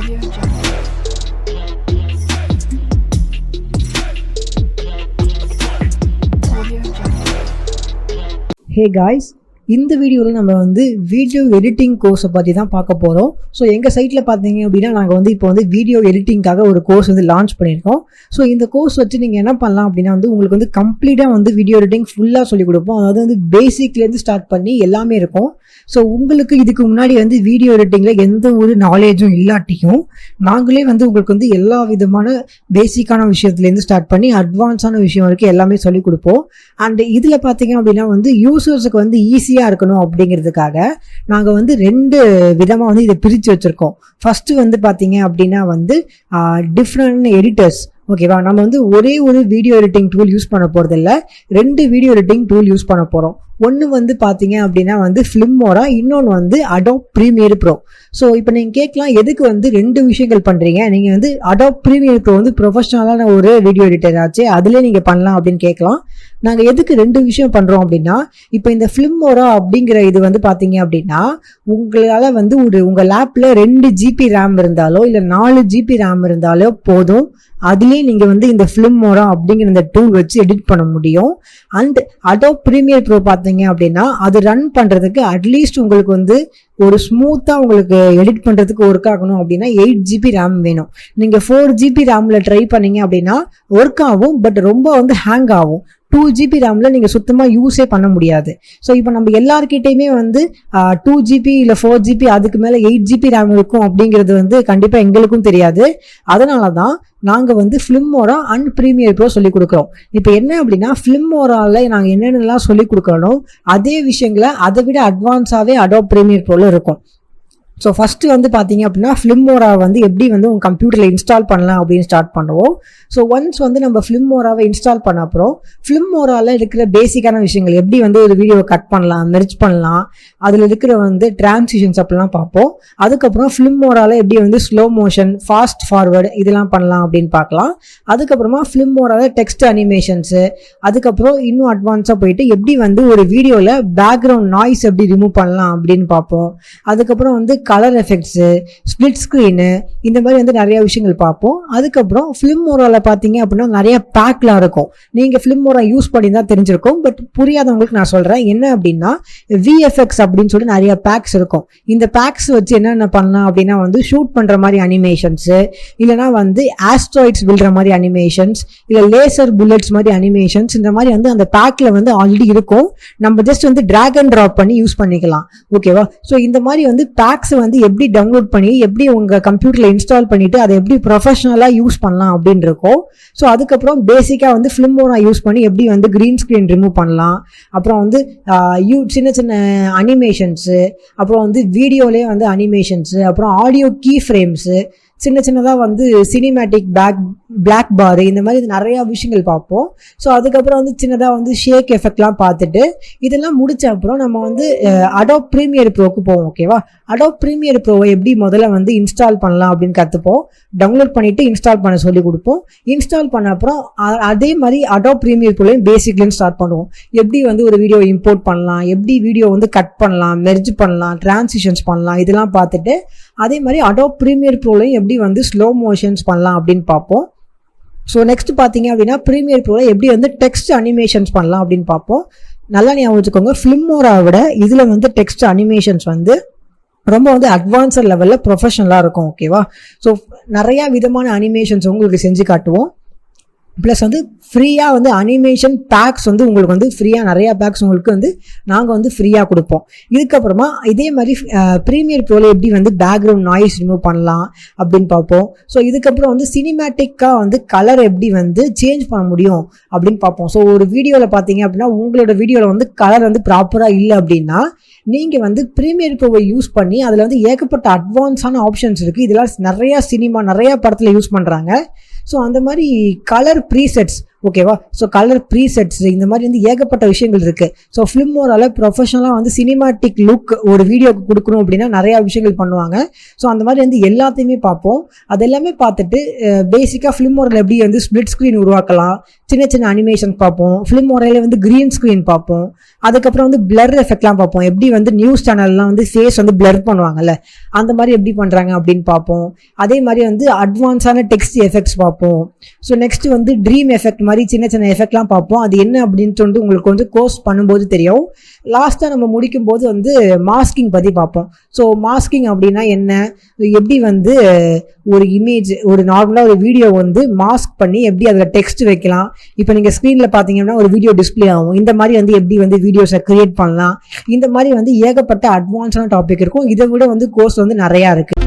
Audio Jungle. Audio Jungle. Hey guys, இந்த வீடியோவில் நம்ம வீடியோ எடிட்டிங் கோர்ஸை பற்றி தான் பார்க்க போகிறோம். ஸோ எங்கள் சைட்டில் பார்த்தீங்க அப்படின்னா நாங்கள் இப்போ வீடியோ எடிட்டிங்காக ஒரு கோர்ஸ் லான்ச் பண்ணியிருக்கோம். ஸோ இந்த கோர்ஸ் வச்சு நீங்கள் என்ன பண்ணலாம் அப்படின்னா உங்களுக்கு கம்ப்ளீட்டாக வீடியோ எடிட்டிங் ஃபுல்லாக சொல்லிக் கொடுப்போம். அதாவது பேசிக்லேருந்து ஸ்டார்ட் பண்ணி எல்லாமே இருக்கும். ஸோ உங்களுக்கு இதுக்கு முன்னாடி வீடியோ எடிட்டிங்கில் எந்த ஒரு நாலேஜும் இல்லாட்டியும் நாங்களே உங்களுக்கு எல்லா விதமான பேசிக்கான விஷயத்துலேருந்து ஸ்டார்ட் பண்ணி அட்வான்ஸான விஷயம் வரைக்கும் எல்லாமே சொல்லிக் கொடுப்போம். அண்ட் இதில் பார்த்தீங்க அப்படின்னா யூசர்ஸுக்கு ஈஸியாக இருக்கணும் அப்படிங்கிறதுக்காக நாங்கள் ரெண்டு விதமாக இதை பிரித்து வச்சுருக்கோம். ஃபஸ்ட்டு பார்த்தீங்க அப்படின்னா டிஃப்ரெண்ட் எடிட்டர்ஸ். ஓகேவா, நம்ம ஒரே ஒரு வீடியோ எடிட்டிங் டூல் யூஸ் பண்ண போகிறதில்ல, ரெண்டு வீடியோ எடிட்டிங் டூல் யூஸ் பண்ண போகிறோம். ஒன்று பார்த்தீங்க அப்படின்னா ஃபிலிமோரா, இன்னொன்று அடோப் ப்ரீமியர் ப்ரோ. ஸோ இப்போ நீங்கள் கேட்கலாம், எதுக்கு ரெண்டு விஷயங்கள் பண்ணுறீங்க, நீங்கள் அடோப் ப்ரீமியர் ப்ரோ ப்ரொஃபஷனலான ஒரு வீடியோ எடிட்டர் ஆச்சு, அதிலே நீங்கள் பண்ணலாம் அப்படின்னு கேட்கலாம். நாங்கள் எதுக்கு ரெண்டு விஷயம் பண்ணுறோம் அப்படின்னா, இப்போ இந்த ஃபிலிமோரா அப்படிங்கிற இது பார்த்தீங்க அப்படின்னா உங்களால் உங்கள் லேப்பில் 2 GB ரேம் இருந்தாலோ இல்லை 4 GB ரேம் இருந்தாலோ போதும், அதுலேயே நீங்கள் இந்த ஃபிலிமோரா அப்படிங்கிற இந்த டூல் வச்சு எடிட் பண்ண முடியும். அண்ட் அடோப் ப்ரீமியர் ப்ரோ பார்த்தீங்க அப்படின்னா அது ரன் பண்ணுறதுக்கு அட்லீஸ்ட் உங்களுக்கு ஒரு ஸ்மூத்தாக உங்களுக்கு எடிட் பண்ணுறதுக்கு ஒர்க் ஆகணும் அப்படின்னா 8 GB ரேம் வேணும். நீங்கள் 4 GB ரேமில் ட்ரை பண்ணீங்க அப்படின்னா ஒர்க் ஆகும், பட் ரொம்ப ஹேங் ஆகும். 2 GB ரேமில் நீங்கள் சுத்தமாக யூஸே பண்ண முடியாது. ஸோ இப்போ நம்ம எல்லாருக்கிட்டையுமே 2 GB இல்லை 4 GB அதுக்கு மேலே 8 GB ரேம் இருக்கும் அப்படிங்கிறது கண்டிப்பாக எங்களுக்கும் தெரியாது. அதனால தான் நாங்கள் ஃபிலிமோரா அண்ட் ப்ரீமியர் ப்ரோ சொல்லிக் கொடுக்குறோம். இப்போ என்ன அப்படின்னா ஃபிலிமோராவில் நாங்கள் என்னென்னலாம் சொல்லிக் கொடுக்குறோம் அதே விஷயங்களை அதை விட அட்வான்ஸாகவே அடோப் ப்ரீமியர் ப்ரோவில் இருக்கும். ஸோ ஃபஸ்ட்டு பார்த்தீங்க அப்படின்னா ஃபிலிமோரா எப்படி உங்கள் கம்ப்யூட்டரில் இன்ஸ்டால் பண்ணலாம் அப்படின்னு ஸ்டார்ட் பண்ணுவோம். ஸோ ஒன்ஸ் நம்ம ஃபிலிமோராவை இன்ஸ்டால் பண்ண அப்புறம் ஃபிலிமோராவில் இருக்கிற பேசிக்கான விஷயங்கள் எப்படி ஒரு வீடியோவை கட் பண்ணலாம், மெர்ஜ் பண்ணலாம், அதில் இருக்கிற டிரான்சிஷன்ஸ் அப்படிலாம் பார்ப்போம். அதுக்கப்புறம் ஃபிலிமோராவில் எப்படி ஸ்லோ மோஷன், ஃபாஸ்ட் ஃபார்வர்டு இதெல்லாம் பண்ணலாம் அப்படின்னு பார்க்கலாம். அதுக்கப்புறமா ஃபிலிமோராவில் டெக்ஸ்ட் அனிமேஷன்ஸு, அதுக்கப்புறம் இன்னும் அட்வான்ஸாக போயிட்டு எப்படி ஒரு வீடியோவில் பேக்ரவுண்ட் நாய்ஸ் எப்படி ரிமூவ் பண்ணலாம் அப்படின்னு பார்ப்போம். அதுக்கப்புறம் கலர் எஃபெக்ட்ஸு, ஸ்பிளிட் ஸ்க்ரீனு, இந்த மாதிரி நிறைய விஷயங்கள் பார்ப்போம். அதுக்கப்புறம் ஃபிலிமோராவில் பார்த்தீங்க அப்படின்னா நிறைய பேக்லாம் இருக்கும். நீங்கள் ஃபிலிமோரா யூஸ் பண்ணி தான் தெரிஞ்சிருக்கும், பட் புரியாதவங்களுக்கு நான் சொல்கிறேன். என்ன அப்படின்னா விஎஃப்எக்ஸ் அப்படின்னு சொல்லி நிறைய பேக்ஸ் இருக்கும். இந்த பேக்ஸ் வச்சு என்னென்ன பண்ணலாம் அப்படின்னா ஷூட் பண்ணுற மாதிரி அனிமேஷன்ஸு, இல்லைனா ஆஸ்ட்ராய்ட்ஸ் விழுற மாதிரி அனிமேஷன்ஸ், இல்லை லேசர் புல்லட்ஸ் மாதிரி அனிமேஷன்ஸ், இந்த மாதிரி அந்த பேக்கில் ஆல்ரெடி இருக்கும். நம்ம ஜஸ்ட் ட்ராக் அண்ட் ட்ராப் பண்ணி யூஸ் பண்ணிக்கலாம். ஓகேவா? ஸோ இந்த மாதிரி பேக்ஸ் எப்படி டவுன்லோட் பண்ணி எப்படி உங்கள் கம்ப்யூட்டரில் இன்ஸ்டால் பண்ணிவிட்டு அதை எப்படி ப்ரொஃபஷனலாக யூஸ் பண்ணலாம் அப்படின்னு இருக்கும். ஸோ அதுக்கப்புறம் பேசிக்காக ஃபிலிமோரா யூஸ் பண்ணி எப்படி கிரீன் ஸ்க்ரீன் ரிமூவ் பண்ணலாம், அப்புறம் சின்ன சின்ன அனிமேஷன்ஸு, அப்புறம் வீடியோலேயே அனிமேஷன்ஸு, அப்புறம் ஆடியோ கீ ஃப்ரேம்ஸு, சின்ன சின்னதாக சினிமேட்டிக் பிளாக் பாரு, இந்த மாதிரி நிறையா விஷயங்கள் பார்ப்போம். ஸோ அதுக்கப்புறம் சின்னதாக ஷேக் எஃபெக்ட்லாம் பார்த்துட்டு இதெல்லாம் முடிச்ச அப்புறம் நம்ம அடோப் ப்ரீமியர் ப்ரோக்கு போவோம். ஓகேவா? அடோப் ப்ரீமியர் ப்ரோவை எப்படி முதல்ல இன்ஸ்டால் பண்ணலாம் அப்படின்னு கற்றுப்போம். டவுன்லோட் பண்ணிவிட்டு இன்ஸ்டால் பண்ண சொல்லி கொடுப்போம். இன்ஸ்டால் பண்ண அப்புறம் அதே மாதிரி அடோப் ப்ரீமியர் ப்ரோலையும் பேசிக்லேருந்து ஸ்டார்ட் பண்ணுவோம். எப்படி ஒரு வீடியோ இம்போர்ட் பண்ணலாம், எப்படி வீடியோ கட் பண்ணலாம், மெர்ஜ் பண்ணலாம், டிரான்சிஷன்ஸ் பண்ணலாம், இதெல்லாம் பார்த்துட்டு அதே மாதிரி அடோப் ப்ரீமியர் ப்ரோலையும் எப்படி ஸ்லோ மோஷன்ஸ் பண்ணலாம் அப்படின்னு பார்ப்போம். ஸோ நெக்ஸ்ட் பார்த்தீங்க அப்படின்னா ப்ரீமியர் ப்ரோவில் எப்படி டெக்ஸ்ட் அனிமேஷன்ஸ் பண்ணலாம் அப்படின்னு பார்ப்போம். நல்லா ஞாபகம் வச்சுக்கோங்க, ஃபிலிமோராவை விட இதில் டெக்ஸ்ட் அனிமேஷன்ஸ் ரொம்ப அட்வான்ஸ்ட் லெவலில் ப்ரொஃபஷனலாக இருக்கும். ஓகேவா? ஸோ நிறையா விதமான அனிமேஷன்ஸ் உங்களுக்கு செஞ்சு காட்டுவோம். ப்ளஸ் ஃப்ரீயாக அனிமேஷன் பேக்ஸ் உங்களுக்கு ஃப்ரீயாக நிறையா பேக்ஸ் உங்களுக்கு நாங்கள் ஃப்ரீயாக கொடுப்போம். இதுக்கப்புறமா இதே மாதிரி ப்ரீமியர் ப்ரோவில் எப்படி பேக்ரவுண்ட் நாய்ஸ் ரிமூவ் பண்ணலாம் அப்படின்னு பார்ப்போம். ஸோ இதுக்கப்புறம் சினிமேட்டிக்காக கலர் எப்படி சேஞ்ச் பண்ண முடியும் அப்படின்னு பார்ப்போம். ஸோ ஒரு வீடியோவில் பார்த்தீங்க அப்படின்னா உங்களோட வீடியோவில் கலர் ப்ராப்பராக இல்லை அப்படின்னா நீங்கள் ப்ரீமியர் ப்ரோவை யூஸ் பண்ணி அதில் ஏகப்பட்ட அட்வான்ஸான ஆப்ஷன்ஸ் இருக்குது. இதெல்லாம் நிறையா படத்தில் யூஸ் பண்ணுறாங்க. ஸோ அந்த மாதிரி கலர் ப்ரீசெட்ஸ், ஓகேவா. ஸோ கலர் ப்ரீசெட்ஸ் இந்த மாதிரி வந்து ஏகப்பட்ட விஷயங்கள் இருக்குது. ஸோ ஃபிலிமோரால ப்ரொஃபஷனலாக வந்து சினிமாட்டிக் லுக் ஒரு வீடியோக்கு கொடுக்கணும் அப்படின்னா நிறையா விஷயங்கள் பண்ணுவாங்க. ஸோ அந்த மாதிரி வந்து எல்லாத்தையுமே பார்ப்போம். அது எல்லாமே பார்த்துட்டு பேசிக்காக ஃபிலிமோரால எப்படி வந்து ஸ்ப்ளிட் ஸ்க்ரீன் உருவாக்கலாம், சின்ன சின்ன அனிமேஷன் பார்ப்போம். ஃபிலிமோரால வந்து க்ரீன் ஸ்க்ரீன் பார்ப்போம். அதுக்கப்புறம் வந்து பிளர் எஃபெக்ட்லாம் பார்ப்போம். எப்படி வந்து நியூஸ் சேனல்லாம் வந்து ஃபேஸ் வந்து பிளர் பண்ணுவாங்கல்ல, அந்த மாதிரி எப்படி பண்ணுறாங்க அப்படின்னு பார்ப்போம். அதே மாதிரி வந்து அட்வான்ஸான டெக்ஸ்ட் எஃபெக்ட்ஸ் பார்ப்போம். ஸோ நெக்ஸ்ட் வந்து ட்ரீம் எஃபெக்ட் மாதிரி சின்ன சின்ன எஃபெக்ட்லாம் பார்ப்போம். அது என்ன அப்படின்னு சொல்லிட்டு உங்களுக்கு வந்து கோர்ஸ் பண்ணும்போது தெரியும். லாஸ்ட்டாக நம்ம முடிக்கும் போது வந்து மாஸ்கிங் பற்றி பார்ப்போம். ஸோ மாஸ்கிங் அப்படின்னா என்ன, எப்படி வந்து ஒரு இமேஜ் ஒரு நார்மலாக ஒரு வீடியோ வந்து மாஸ்க் பண்ணி எப்படி அதில் டெக்ஸ்ட் வைக்கலாம். இப்போ நீங்கள் ஸ்க்ரீனில் பார்த்தீங்கன்னா ஒரு வீடியோ டிஸ்பிளே ஆகும். இந்த மாதிரி வந்து எப்படி வந்து வீடியோஸை கிரியேட் பண்ணலாம். இந்த மாதிரி வந்து ஏகப்பட்ட அட்வான்ஸான டாபிக் இருக்கும். இதை விட வந்து கோர்ஸ் வந்து நிறையா இருக்குது.